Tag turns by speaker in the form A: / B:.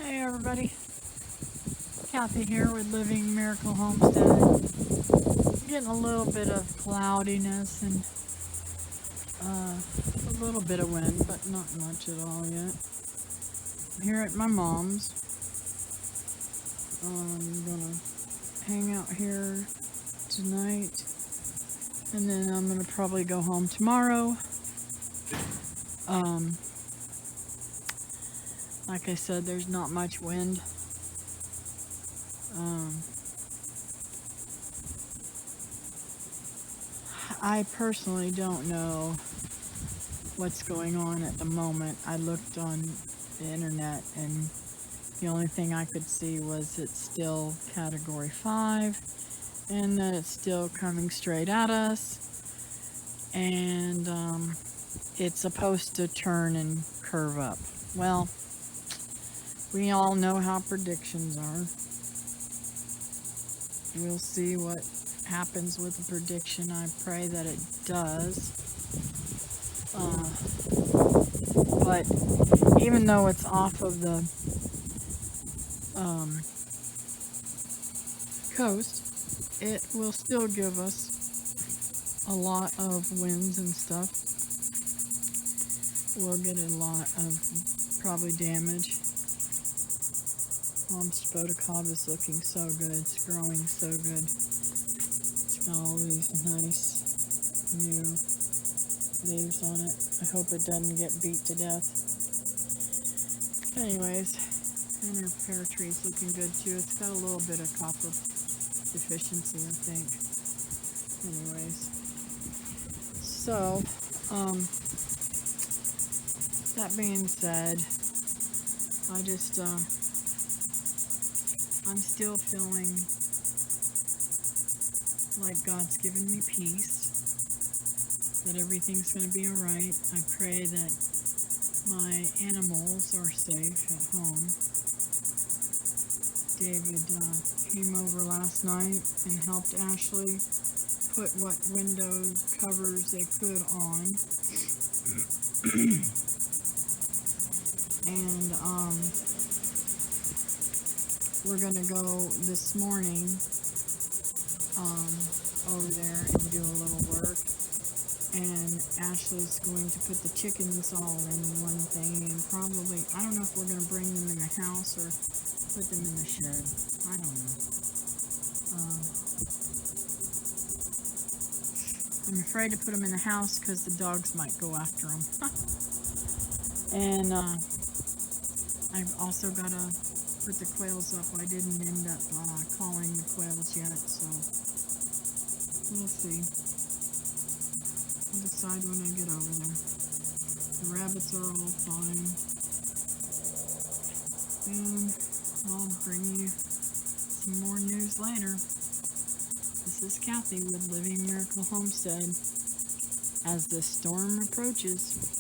A: Hey everybody, Kathy here with Living Miracle Homestead. Getting a little bit of cloudiness and a little bit of wind, but not much at all yet. I'm here at my mom's. I'm gonna hang out here tonight, and then I'm gonna probably go home tomorrow. Um, like I said, there's not much wind. I personally don't know what's going on at the moment. I looked on the internet and the only thing I could see was it's still category 5 and that it's still coming straight at us, and it's supposed to turn and curve up. Well, we all know how predictions are. We'll see what happens with the prediction. I pray that it does. But even though it's off of the coast, it will still give us a lot of winds and stuff. We'll get a lot of probably damage. Mom's Spoticab is looking so good. It's growing so good. It's got all these nice new leaves on it. I hope it doesn't get beat to death. Anyways, and our pear tree's looking good too. It's got a little bit of copper deficiency, I think. Anyways, so that being said, I just I'm still feeling like God's given me peace, that everything's going to be alright. I pray that my animals are safe at home. David came over last night and helped Ashley put what window covers they could on. And we're gonna go this morning over there and do a little work. And Ashley's going to put the chickens all in one thing, and probably, I don't know if we're gonna bring them in the house or put them in the shed. I don't know. I'm afraid to put them in the house because the dogs might go after them. And I've also got to put the quails up. I didn't end up calling the quails yet, so we'll see. I'll decide when I get over there. The rabbits are all fine. And I'll bring you some more news later. This is Kathy with Living Miracle Homestead as the storm approaches.